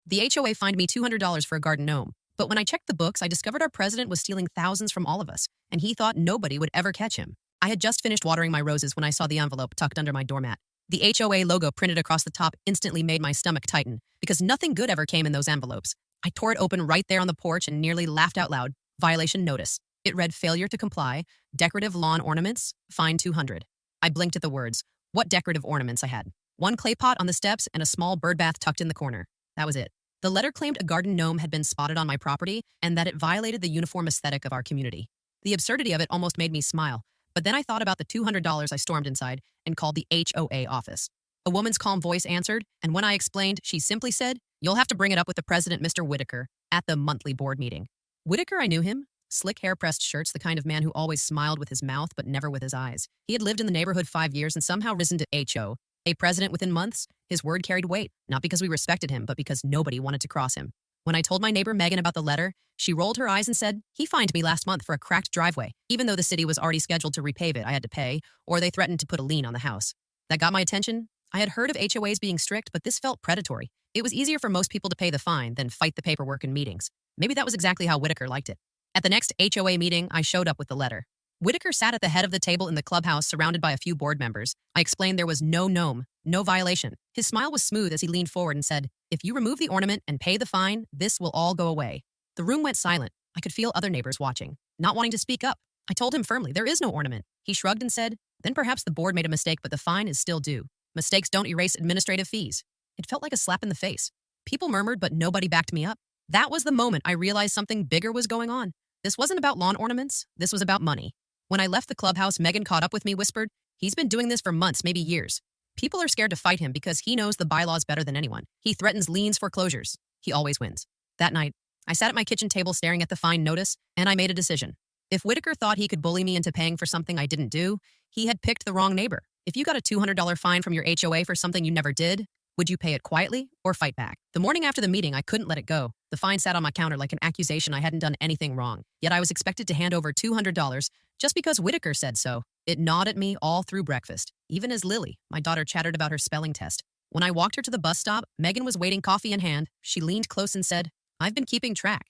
The HOA fined me $200 for a garden gnome. But when I checked the books, I discovered our president was stealing thousands from all of us, and he thought nobody would ever catch him. I had just finished watering my roses when I saw the envelope tucked under my doormat. The HOA logo printed across the top instantly made my stomach tighten, because nothing good ever came in those envelopes. I tore it open right there on the porch and nearly laughed out loud. Violation notice. It read failure to comply, decorative lawn ornaments, fine 200. I blinked at the words. What decorative ornaments I had. One clay pot on the steps and a small bird bath tucked in the corner. That was it. The letter claimed a garden gnome had been spotted on my property and that it violated the uniform aesthetic of our community. The absurdity of it almost made me smile, but then I thought about the $200 I stormed inside and called the HOA office. A woman's calm voice answered, and when I explained, she simply said, "You'll have to bring it up with the president, Mr. Whitaker, at the monthly board meeting." Whitaker, I knew him. Slick hair-pressed shirts, the kind of man who always smiled with his mouth but never with his eyes. He had lived in the neighborhood 5 years and somehow risen to HOA president within months. His word carried weight, not because we respected him, but because nobody wanted to cross him. When I told my neighbor Megan about the letter, she rolled her eyes and said, "He fined me last month for a cracked driveway. Even though the city was already scheduled to repave it, I had to pay, or they threatened to put a lien on the house." That got my attention. I had heard of HOAs being strict, but this felt predatory. It was easier for most people to pay the fine than fight the paperwork in meetings. Maybe that was exactly how Whitaker liked it. At the next HOA meeting, I showed up with the letter. Whitaker sat at the head of the table in the clubhouse surrounded by a few board members. I explained there was no gnome, no violation. His smile was smooth as he leaned forward and said, "If you remove the ornament and pay the fine, this will all go away." The room went silent. I could feel other neighbors watching, not wanting to speak up. I told him firmly, "There is no ornament." He shrugged and said, "Then perhaps the board made a mistake, but the fine is still due. Mistakes don't erase administrative fees." It felt like a slap in the face. People murmured, but nobody backed me up. That was the moment I realized something bigger was going on. This wasn't about lawn ornaments. This was about money. When I left the clubhouse, Megan caught up with me, whispered, "He's been doing this for months, maybe years. People are scared to fight him because he knows the bylaws better than anyone. He threatens liens, foreclosures. He always wins." That night, I sat at my kitchen table staring at the fine notice, and I made a decision. If Whitaker thought he could bully me into paying for something I didn't do, he had picked the wrong neighbor. If you got a $200 fine from your HOA for something you never did, would you pay it quietly or fight back? The morning after the meeting, I couldn't let it go. The fine sat on my counter like an accusation I hadn't done anything wrong. Yet I was expected to hand over $200 just because Whitaker said so. It gnawed at me all through breakfast, even as Lily, my daughter, chattered about her spelling test. When I walked her to the bus stop, Megan was waiting, coffee in hand. She leaned close and said, "I've been keeping track."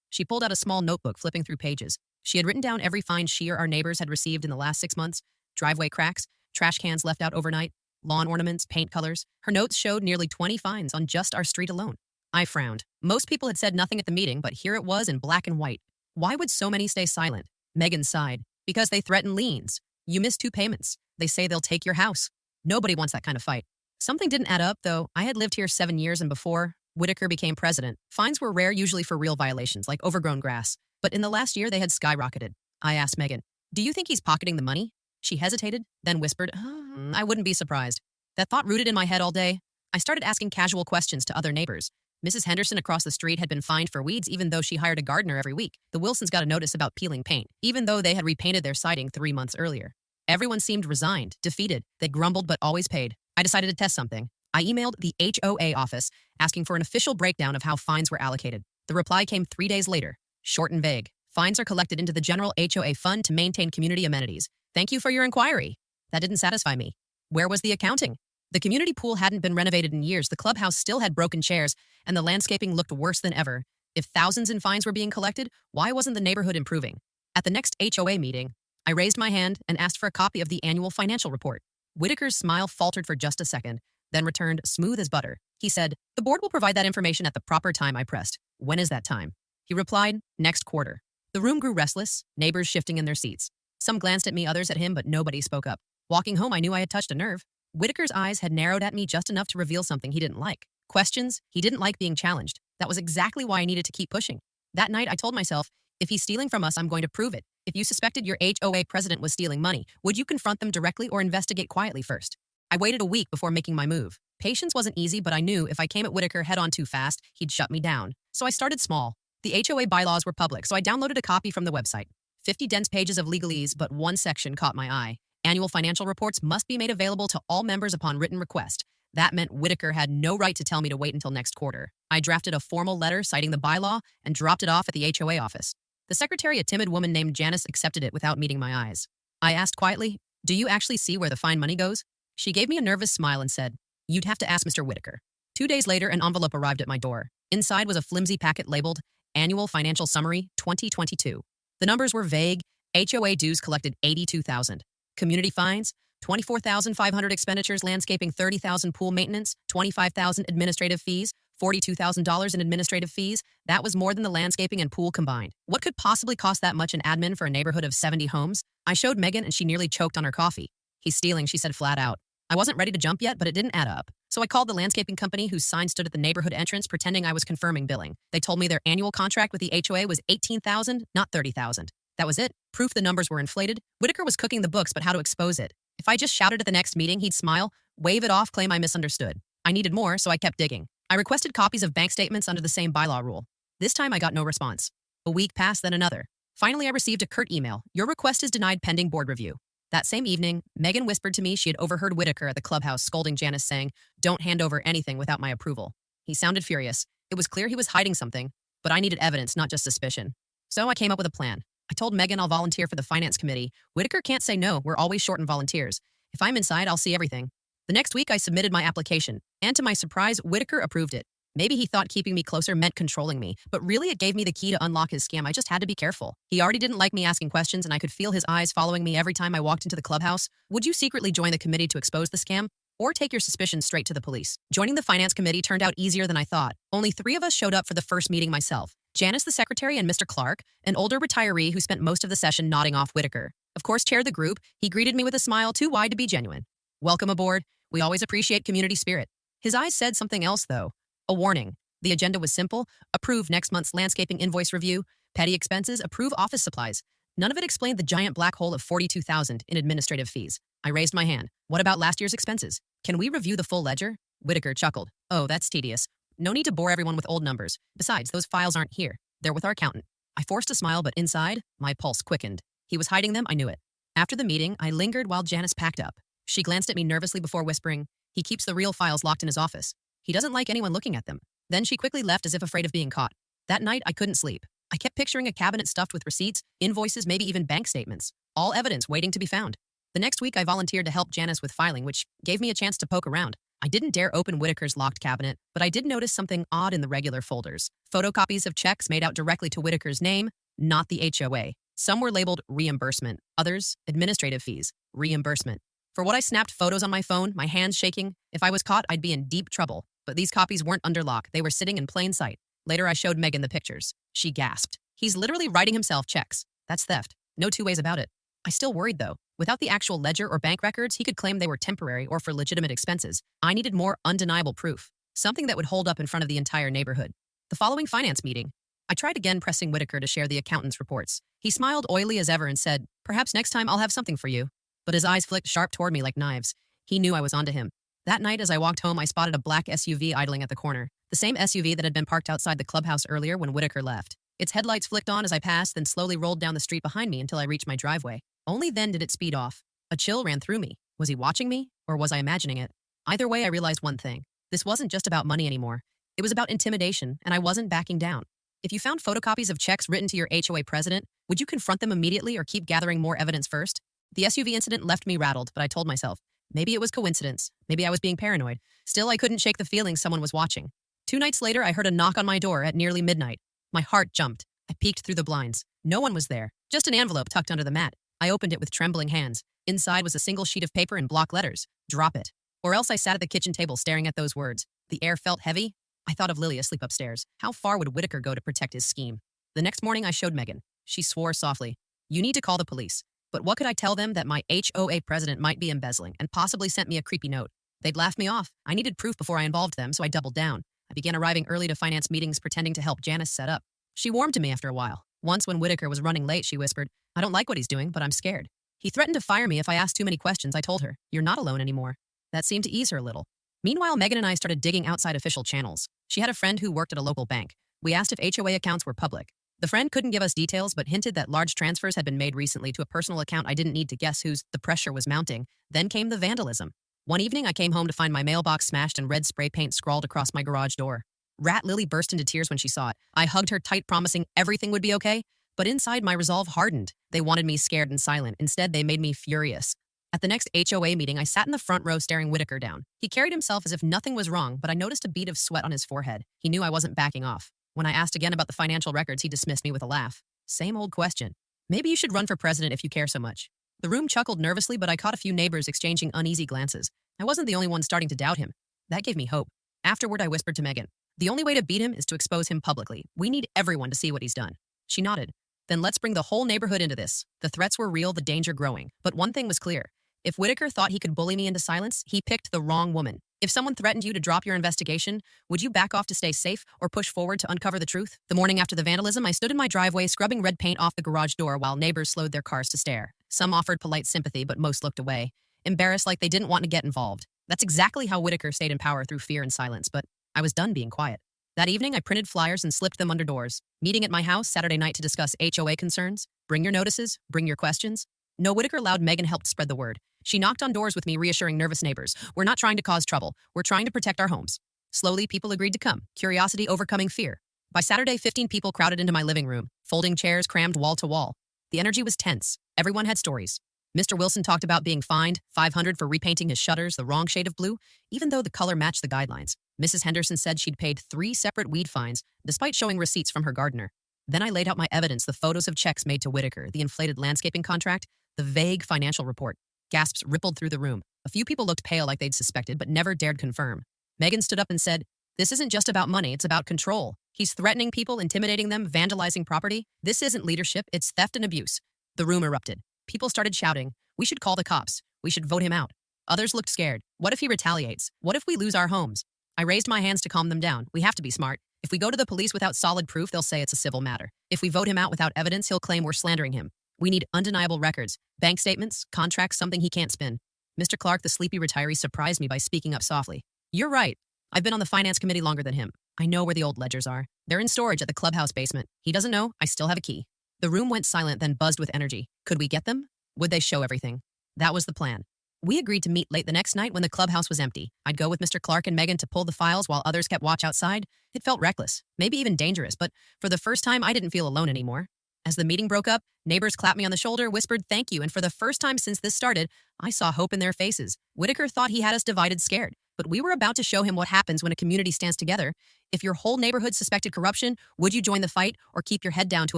She pulled out a small notebook, flipping through pages. She had written down every fine she or our neighbors had received in the last 6 months: driveway cracks, trash cans left out overnight, lawn ornaments, paint colors. Her notes showed nearly 20 fines on just our street alone. I frowned. Most people had said nothing at the meeting, but here it was in black and white. Why would so many stay silent? Megan sighed. "Because they threaten liens. You missed 2 payments. They say they'll take your house." Nobody wants that kind of fight. Something didn't add up, though. I had lived here 7 years, and before Whitaker became president, fines were rare, usually for real violations, like overgrown grass. But in the last year, they had skyrocketed. I asked Megan, "Do you think he's pocketing the money?" She hesitated, then whispered, "I wouldn't be surprised." That thought rooted in my head all day. I started asking casual questions to other neighbors. Mrs. Henderson across the street had been fined for weeds even though she hired a gardener every week. The Wilsons got a notice about peeling paint, even though they had repainted their siding 3 months earlier. Everyone seemed resigned, defeated. They grumbled but always paid. I decided to test something. I emailed the HOA office asking for an official breakdown of how fines were allocated. The reply came 3 days later, short and vague. "Fines are collected into the general HOA fund to maintain community amenities. Thank you for your inquiry." That didn't satisfy me. Where was the accounting? The community pool hadn't been renovated in years, the clubhouse still had broken chairs, and the landscaping looked worse than ever. If thousands in fines were being collected, why wasn't the neighborhood improving? At the next HOA meeting, I raised my hand and asked for a copy of the annual financial report. Whitaker's smile faltered for just a second, then returned smooth as butter. He said, "The board will provide that information at the proper time." I pressed, "When is that time?" He replied, "Next quarter." The room grew restless, neighbors shifting in their seats. Some glanced at me, others at him, but nobody spoke up. Walking home, I knew I had touched a nerve. Whitaker's eyes had narrowed at me just enough to reveal something he didn't like. Questions. He didn't like being challenged. That was exactly why I needed to keep pushing. That night, I told myself, if he's stealing from us, I'm going to prove it. If you suspected your HOA president was stealing money, would you confront them directly or investigate quietly first? I waited a week before making my move. Patience wasn't easy, but I knew if I came at Whitaker head-on too fast, he'd shut me down. So I started small. The HOA bylaws were public, so I downloaded a copy from the website. 50 dense pages of legalese, but one section caught my eye. Annual financial reports must be made available to all members upon written request. That meant Whitaker had no right to tell me to wait until next quarter. I drafted a formal letter citing the bylaw and dropped it off at the HOA office. The secretary, a timid woman named Janice, accepted it without meeting my eyes. I asked quietly, "Do you actually see where the fine money goes?" She gave me a nervous smile and said, "You'd have to ask Mr. Whitaker." 2 days later, an envelope arrived at my door. Inside was a flimsy packet labeled Annual Financial Summary 2022. The numbers were vague. HOA dues collected $82,000. Community fines, $24,500 expenditures, landscaping $30,000, pool maintenance, $25,000 administrative fees, $42,000 in administrative fees. That was more than the landscaping and pool combined. What could possibly cost that much in admin for a neighborhood of 70 homes? I showed Megan and she nearly choked on her coffee. He's stealing, she said flat out. I wasn't ready to jump yet, but it didn't add up. So I called the landscaping company whose sign stood at the neighborhood entrance pretending I was confirming billing. They told me their annual contract with the HOA was $18,000, not $30,000. That was it. Proof the numbers were inflated. Whitaker was cooking the books, but how to expose it? If I just shouted at the next meeting, he'd smile, wave it off, claim I misunderstood. I needed more, so I kept digging. I requested copies of bank statements under the same bylaw rule. This time I got no response. A week passed, then another. Finally, I received a curt email. Your request is denied pending board review. That same evening, Megan whispered to me she had overheard Whitaker at the clubhouse scolding Janice saying, "Don't hand over anything without my approval." He sounded furious. It was clear he was hiding something, but I needed evidence, not just suspicion. So I came up with a plan. I told Megan I'll volunteer for the finance committee. Whitaker can't say no, we're always short on volunteers. If I'm inside, I'll see everything. The next week, I submitted my application, and to my surprise, Whitaker approved it. Maybe he thought keeping me closer meant controlling me, but really it gave me the key to unlock his scam. I just had to be careful. He already didn't like me asking questions, and I could feel his eyes following me every time I walked into the clubhouse. Would you secretly join the committee to expose the scam? Or take your suspicions straight to the police? Joining the finance committee turned out easier than I thought. Only 3 of us showed up for the first meeting myself. Janice, the secretary, and Mr. Clark, an older retiree who spent most of the session nodding off Whitaker. Of course, chaired the group. He greeted me with a smile too wide to be genuine. Welcome aboard. We always appreciate community spirit. His eyes said something else, though. A warning. The agenda was simple. Approve next month's landscaping invoice review. Petty expenses. Approve office supplies. None of it explained the giant black hole of $42,000 in administrative fees. I raised my hand. What about last year's expenses? Can we review the full ledger? Whitaker chuckled. Oh, that's tedious. No need to bore everyone with old numbers. Besides, those files aren't here. They're with our accountant. I forced a smile, but inside, my pulse quickened. He was hiding them, I knew it. After the meeting, I lingered while Janice packed up. She glanced at me nervously before whispering, "He keeps the real files locked in his office. He doesn't like anyone looking at them." Then she quickly left as if afraid of being caught. That night, I couldn't sleep. I kept picturing a cabinet stuffed with receipts, invoices, maybe even bank statements. All evidence waiting to be found. The next week, I volunteered to help Janice with filing, which gave me a chance to poke around. I didn't dare open Whitaker's locked cabinet, but I did notice something odd in the regular folders. Photocopies of checks made out directly to Whitaker's name, not the HOA. Some were labeled reimbursement, others administrative fees, reimbursement. For what I snapped photos on my phone, my hands shaking. If I was caught, I'd be in deep trouble. But these copies weren't under lock. They were sitting in plain sight. Later, I showed Megan the pictures. She gasped. He's literally writing himself checks. That's theft. No two ways about it. I still worried, though. Without the actual ledger or bank records, he could claim they were temporary or for legitimate expenses. I needed more undeniable proof, something that would hold up in front of the entire neighborhood. The following finance meeting, I tried again pressing Whitaker to share the accountant's reports. He smiled oily as ever and said, "Perhaps next time I'll have something for you." But his eyes flicked sharp toward me like knives. He knew I was onto him. That night, as I walked home, I spotted a black SUV idling at the corner, the same SUV that had been parked outside the clubhouse earlier when Whitaker left. Its headlights flicked on as I passed, then slowly rolled down the street behind me until I reached my driveway. Only then did it speed off. A chill ran through me. Was he watching me, or was I imagining it? Either way, I realized one thing. This wasn't just about money anymore. It was about intimidation, and I wasn't backing down. If you found photocopies of checks written to your HOA president, would you confront them immediately or keep gathering more evidence first? The SUV incident left me rattled, but I told myself, maybe it was coincidence. Maybe I was being paranoid. Still, I couldn't shake the feeling someone was watching. 2 nights later, I heard a knock on my door at nearly midnight. My heart jumped. I peeked through the blinds. No one was there. Just an envelope tucked under the mat. I opened it with trembling hands. Inside was a single sheet of paper in block letters. Drop it. Or else I sat at the kitchen table staring at those words. The air felt heavy. I thought of Lily asleep upstairs. How far would Whitaker go to protect his scheme? The next morning, I showed Megan. She swore softly. "You need to call the police." But what could I tell them that my HOA president might be embezzling and possibly sent me a creepy note? They'd laugh me off. I needed proof before I involved them, so I doubled down. I began arriving early to finance meetings, pretending to help Janice set up. She warmed to me after a while. Once, when Whitaker was running late, she whispered, "I don't like what he's doing, but I'm scared." He threatened to fire me if I asked too many questions. I told her, "You're not alone anymore." That seemed to ease her a little. Meanwhile, Megan and I started digging outside official channels. She had a friend who worked at a local bank. We asked if HOA accounts were public. The friend couldn't give us details, but hinted that large transfers had been made recently to a personal account I didn't need to guess whose. The pressure was mounting. Then came the vandalism. One evening, I came home to find my mailbox smashed and red spray paint scrawled across my garage door. Rat Lily burst into tears when she saw it. I hugged her tight, promising everything would be okay. But inside, my resolve hardened. They wanted me scared and silent. Instead, they made me furious. At the next HOA meeting, I sat in the front row staring Whitaker down. He carried himself as if nothing was wrong, but I noticed a bead of sweat on his forehead. He knew I wasn't backing off. When I asked again about the financial records, he dismissed me with a laugh. Same old question. Maybe you should run for president if you care so much. The room chuckled nervously, but I caught a few neighbors exchanging uneasy glances. I wasn't the only one starting to doubt him. That gave me hope. Afterward, I whispered to Megan, "The only way to beat him is to expose him publicly. We need everyone to see what he's done." She nodded. "Then let's bring the whole neighborhood into this." The threats were real, the danger growing. But one thing was clear. If Whitaker thought he could bully me into silence, he picked the wrong woman. If someone threatened you to drop your investigation, would you back off to stay safe or push forward to uncover the truth? The morning after the vandalism, I stood in my driveway scrubbing red paint off the garage door while neighbors slowed their cars to stare. Some offered polite sympathy, but most looked away, embarrassed like they didn't want to get involved. That's exactly how Whitaker stayed in power, through fear and silence, but I was done being quiet. That evening, I printed flyers and slipped them under doors. Meeting at my house Saturday night to discuss HOA concerns. Bring your notices, bring your questions. No, Whitaker allowed Megan helped spread the word. She knocked on doors with me, reassuring nervous neighbors. We're not trying to cause trouble. We're trying to protect our homes. Slowly, people agreed to come, curiosity overcoming fear. By Saturday, 15 people crowded into my living room, folding chairs crammed wall to wall. The energy was tense. Everyone had stories. Mr. Wilson talked about being fined $500 for repainting his shutters the wrong shade of blue, even though the color matched the guidelines. Mrs. Henderson said she'd paid 3 separate weed fines, despite showing receipts from her gardener. Then I laid out my evidence, the photos of checks made to Whitaker, the inflated landscaping contract, the vague financial report. Gasps rippled through the room. A few people looked pale like they'd suspected, but never dared confirm. Megan stood up and said, "This isn't just about money, it's about control. He's threatening people, intimidating them, vandalizing property. This isn't leadership, it's theft and abuse." The room erupted. People started shouting, "We should call the cops. We should vote him out." Others looked scared. What if he retaliates? What if we lose our homes? I raised my hands to calm them down. We have to be smart. If we go to the police without solid proof, they'll say it's a civil matter. If we vote him out without evidence, he'll claim we're slandering him. We need undeniable records, bank statements, contracts, something he can't spin. Mr. Clark, the sleepy retiree, surprised me by speaking up softly. "You're right. I've been on the finance committee longer than him. I know where the old ledgers are. They're in storage at the clubhouse basement. He doesn't know. I still have a key." The room went silent, then buzzed with energy. Could we get them? Would they show everything? That was the plan. We agreed to meet late the next night when the clubhouse was empty. I'd go with Mr. Clark and Megan to pull the files while others kept watch outside. It felt reckless, maybe even dangerous, but for the first time, I didn't feel alone anymore. As the meeting broke up, neighbors clapped me on the shoulder, whispered thank you, and for the first time since this started, I saw hope in their faces. Whitaker thought he had us divided, scared, but we were about to show him what happens when a community stands together. If your whole neighborhood suspected corruption, would you join the fight or keep your head down to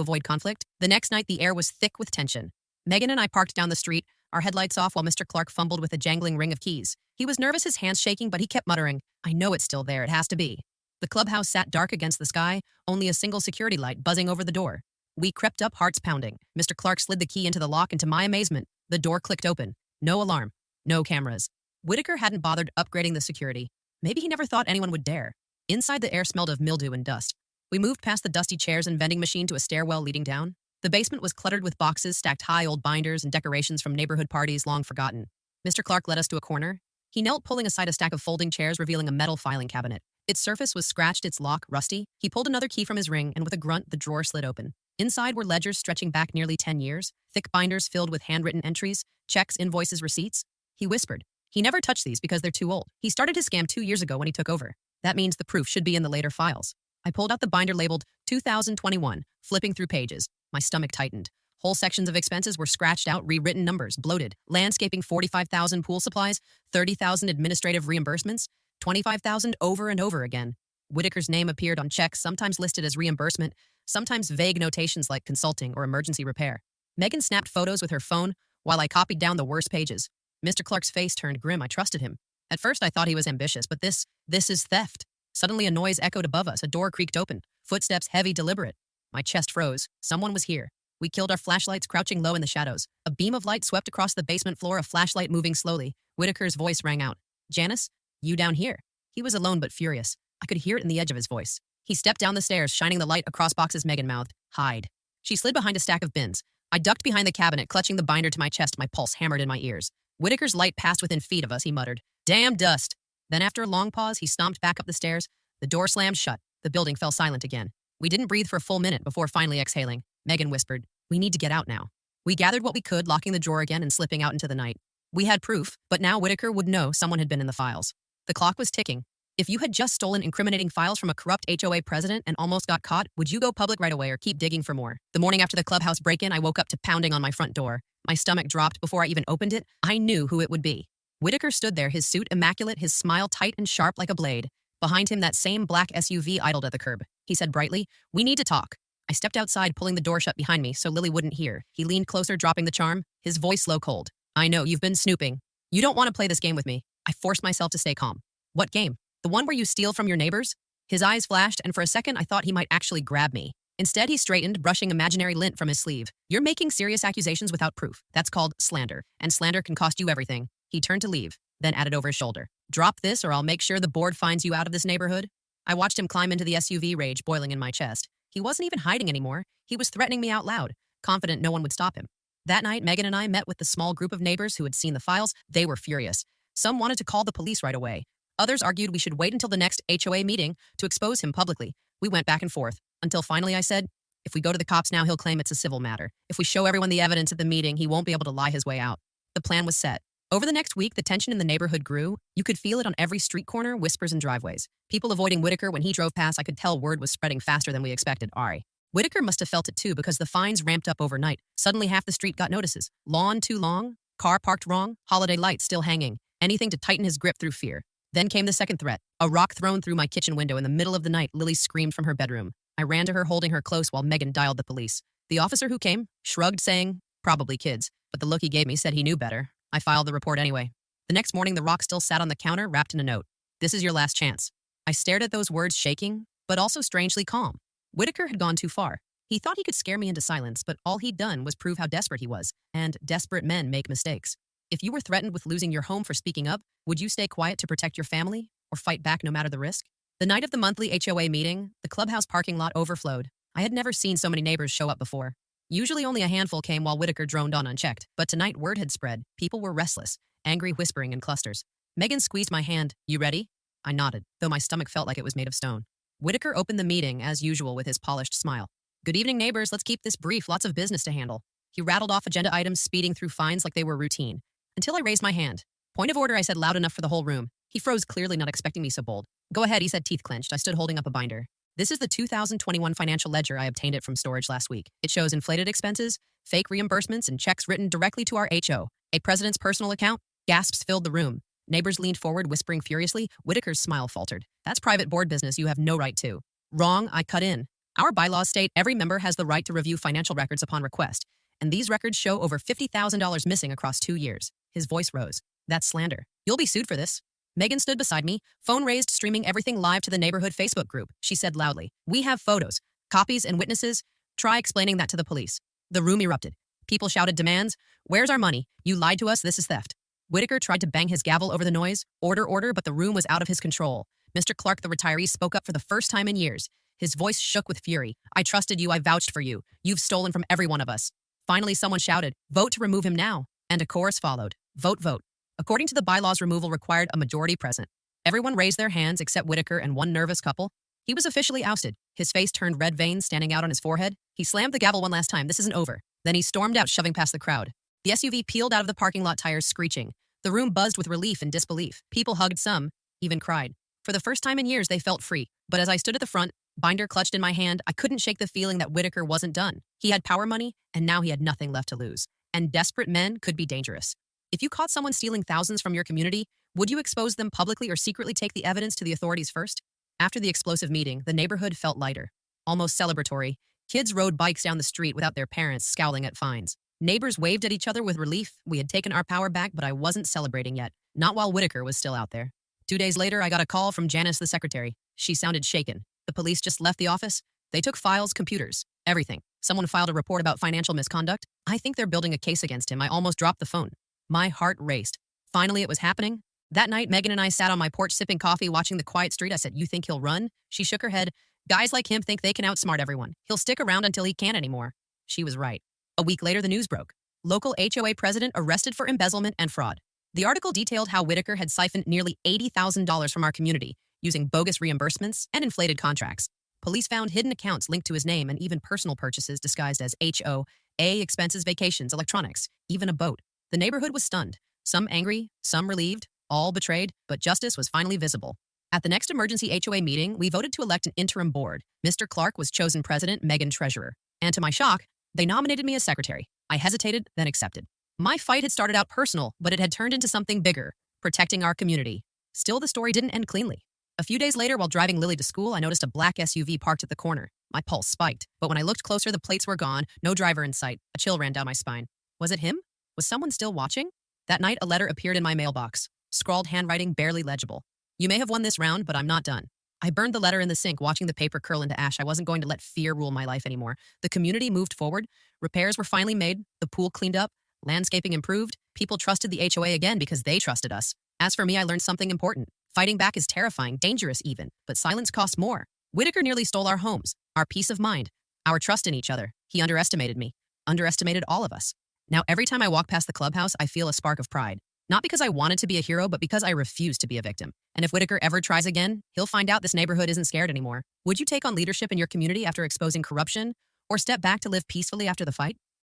avoid conflict? The next night, the air was thick with tension. Megan and I parked down the street, our headlights off while Mr. Clark fumbled with a jangling ring of keys. He was nervous, his hands shaking, but he kept muttering, "I know it's still there, it has to be." The clubhouse sat dark against the sky, only a single security light buzzing over the door. We crept up, hearts pounding. Mr. Clark slid the key into the lock, and to my amazement, the door clicked open. No alarm, no cameras. Whitaker hadn't bothered upgrading the security. Maybe he never thought anyone would dare. Inside, the air smelled of mildew and dust. We moved past the dusty chairs and vending machine to a stairwell leading down. The basement was cluttered with boxes stacked high, old binders, and decorations from neighborhood parties long forgotten. Mr. Clark led us to a corner. He knelt, pulling aside a stack of folding chairs, revealing a metal filing cabinet. Its surface was scratched, its lock rusty. He pulled another key from his ring, and with a grunt, the drawer slid open. Inside were ledgers stretching back nearly 10 years, thick binders filled with handwritten entries, checks, invoices, receipts. He whispered. He never touched these because they're too old. He started his scam 2 years ago when he took over. That means the proof should be in the later files. I pulled out the binder labeled 2021, flipping through pages. My stomach tightened. Whole sections of expenses were scratched out, rewritten numbers, bloated. Landscaping, $45,000, pool supplies, $30,000, administrative reimbursements, $25,000 over and over again. Whitaker's name appeared on checks, sometimes listed as reimbursement, sometimes vague notations like consulting or emergency repair. Megan snapped photos with her phone while I copied down the worst pages. Mr. Clark's face turned grim. I trusted him. At first, I thought he was ambitious, but this is theft. Suddenly, a noise echoed above us. A door creaked open. Footsteps, heavy, deliberate. My chest froze. Someone was here. We killed our flashlights, crouching low in the shadows. A beam of light swept across the basement floor, a flashlight moving slowly. Whitaker's voice rang out. "Janice, you down here?" He was alone but furious. I could hear it in the edge of his voice. He stepped down the stairs, shining the light across boxes. Megan mouthed, "Hide." She slid behind a stack of bins. I ducked behind the cabinet, clutching the binder to my chest, my pulse hammered in my ears. Whitaker's light passed within feet of us. He muttered, "Damn dust." Then after a long pause, he stomped back up the stairs. The door slammed shut. The building fell silent again. We didn't breathe for a full minute before finally exhaling. Megan whispered, "We need to get out now." We gathered what we could, locking the drawer again and slipping out into the night. We had proof, but now Whitaker would know someone had been in the files. The clock was ticking. If you had just stolen incriminating files from a corrupt HOA president and almost got caught, would you go public right away or keep digging for more? The morning after the clubhouse break-in, I woke up to pounding on my front door. My stomach dropped before I even opened it. I knew who it would be. Whitaker stood there, his suit immaculate, his smile tight and sharp like a blade. Behind him, that same black SUV idled at the curb. He said brightly, "We need to talk." I stepped outside, pulling the door shut behind me so Lily wouldn't hear. He leaned closer, dropping the charm, his voice slow cold. "I know, you've been snooping. You don't want to play this game with me." I forced myself to stay calm. "What game? The one where you steal from your neighbors?" His eyes flashed, and for a second I thought he might actually grab me. Instead, he straightened, brushing imaginary lint from his sleeve. "You're making serious accusations without proof. That's called slander, and slander can cost you everything." He turned to leave, then added over his shoulder, "Drop this or I'll make sure the board finds you out of this neighborhood." I watched him climb into the SUV, rage boiling in my chest. He wasn't even hiding anymore. He was threatening me out loud, confident no one would stop him. That night, Megan and I met with the small group of neighbors who had seen the files. They were furious. Some wanted to call the police right away. Others argued we should wait until the next HOA meeting to expose him publicly. We went back and forth, until finally I said, "If we go to the cops now, he'll claim it's a civil matter. If we show everyone the evidence at the meeting, he won't be able to lie his way out." The plan was set. Over the next week, the tension in the neighborhood grew. You could feel it on every street corner, whispers and driveways. People avoiding Whitaker when he drove past. I could tell word was spreading faster than we expected. Ari. Whitaker must have felt it too because the fines ramped up overnight. Suddenly half the street got notices. Lawn too long, car parked wrong, holiday lights still hanging. Anything to tighten his grip through fear. Then came the second threat. A rock thrown through my kitchen window in the middle of the night. Lily screamed from her bedroom. I ran to her, holding her close while Megan dialed the police. The officer who came shrugged, saying, "Probably kids," but the look he gave me said he knew better. I filed the report anyway. The next morning, the rock still sat on the counter, wrapped in a note. "This is your last chance." I stared at those words, shaking, but also strangely calm. Whitaker had gone too far. He thought he could scare me into silence, but all he'd done was prove how desperate he was, and desperate men make mistakes. If you were threatened with losing your home for speaking up, would you stay quiet to protect your family, or fight back no matter the risk? The night of the monthly HOA meeting, the clubhouse parking lot overflowed. I had never seen so many neighbors show up before. Usually only a handful came while Whitaker droned on unchecked, but tonight word had spread. People were restless, angry, whispering in clusters. Megan squeezed my hand. "You ready?" I nodded, though my stomach felt like it was made of stone. Whitaker opened the meeting, as usual, with his polished smile. "Good evening, neighbors. Let's keep this brief. Lots of business to handle." He rattled off agenda items, speeding through fines like they were routine. Until I raised my hand. "Point of order," I said loud enough for the whole room. He froze, clearly not expecting me so bold. "Go ahead," he said, teeth clenched. I stood holding up a binder. "This is the 2021 financial ledger. I obtained it from storage last week. It shows inflated expenses, fake reimbursements, and checks written directly to our HO. A president's personal account." Gasps filled the room. Neighbors leaned forward, whispering furiously. Whitaker's smile faltered. "That's private board business you have no right to." "Wrong," I cut in. "Our bylaws state every member has the right to review financial records upon request, and these records show over $50,000 missing across 2 years. His voice rose. "That's slander. You'll be sued for this." Megan stood beside me, phone raised, streaming everything live to the neighborhood Facebook group. She said loudly, "We have photos, copies, and witnesses. Try explaining that to the police." The room erupted. People shouted demands. "Where's our money? You lied to us. This is theft." Whitaker tried to bang his gavel over the noise. Order, order, but the room was out of his control. Mr. Clark, the retiree, spoke up for the first time in years. His voice shook with fury. "I trusted you. I vouched for you. You've stolen from every one of us." Finally, someone shouted, "Vote to remove him now." And a chorus followed. "Vote, vote." According to the bylaws, removal required a majority present. Everyone raised their hands except Whitaker and one nervous couple. He was officially ousted. His face turned red, veins standing out on his forehead. He slammed the gavel one last time. "This isn't over." Then he stormed out, shoving past the crowd. The SUV peeled out of the parking lot, tires screeching. The room buzzed with relief and disbelief. People hugged, some even cried. For the first time in years, they felt free. But as I stood at the front, binder clutched in my hand, I couldn't shake the feeling that Whitaker wasn't done. He had power money, and now he had nothing left to lose. And desperate men could be dangerous. If you caught someone stealing thousands from your community, would you expose them publicly or secretly take the evidence to the authorities first? After the explosive meeting, the neighborhood felt lighter, almost celebratory. Kids rode bikes down the street without their parents, scowling at fines. Neighbors waved at each other with relief. We had taken our power back, but I wasn't celebrating yet. Not while Whitaker was still out there. 2 days later, I got a call from Janice, the secretary. She sounded shaken. The police just left the office. They took files, computers, everything. Someone filed a report about financial misconduct. I think they're building a case against him. I almost dropped the phone. My heart raced. Finally, it was happening. That night, Megan and I sat on my porch sipping coffee, watching the quiet street. I said, "You think he'll run?" She shook her head. "Guys like him think they can outsmart everyone. He'll stick around until he can't anymore." She was right. A week later, the news broke. Local HOA president arrested for embezzlement and fraud. The article detailed how Whitaker had siphoned nearly $80,000 from our community, using bogus reimbursements and inflated contracts. Police found hidden accounts linked to his name and even personal purchases disguised as HOA, expenses, vacations, electronics, even a boat. The neighborhood was stunned. Some angry, some relieved, all betrayed, but justice was finally visible. At the next emergency HOA meeting, we voted to elect an interim board. Mr. Clark was chosen president, Megan treasurer. And to my shock, they nominated me as secretary. I hesitated, then accepted. My fight had started out personal, but it had turned into something bigger, protecting our community. Still, the story didn't end cleanly. A few days later, while driving Lily to school, I noticed a black SUV parked at the corner. My pulse spiked, but when I looked closer, the plates were gone, no driver in sight. A chill ran down my spine. Was it him? Was someone still watching? That night, a letter appeared in my mailbox, scrawled handwriting barely legible. You may have won this round, but I'm not done. I burned the letter in the sink, watching the paper curl into ash. I wasn't going to let fear rule my life anymore. The community moved forward. Repairs were finally made, the pool cleaned up, landscaping improved. People trusted the HOA again because they trusted us. As for me, I learned something important. Fighting back is terrifying, dangerous even, but silence costs more. Whitaker nearly stole our homes, our peace of mind, our trust in each other. He underestimated me, underestimated all of us. Now, every time I walk past the clubhouse, I feel a spark of pride. Not because I wanted to be a hero, but because I refuse to be a victim. And if Whitaker ever tries again, he'll find out this neighborhood isn't scared anymore. Would you take on leadership in your community after exposing corruption, or step back to live peacefully after the fight?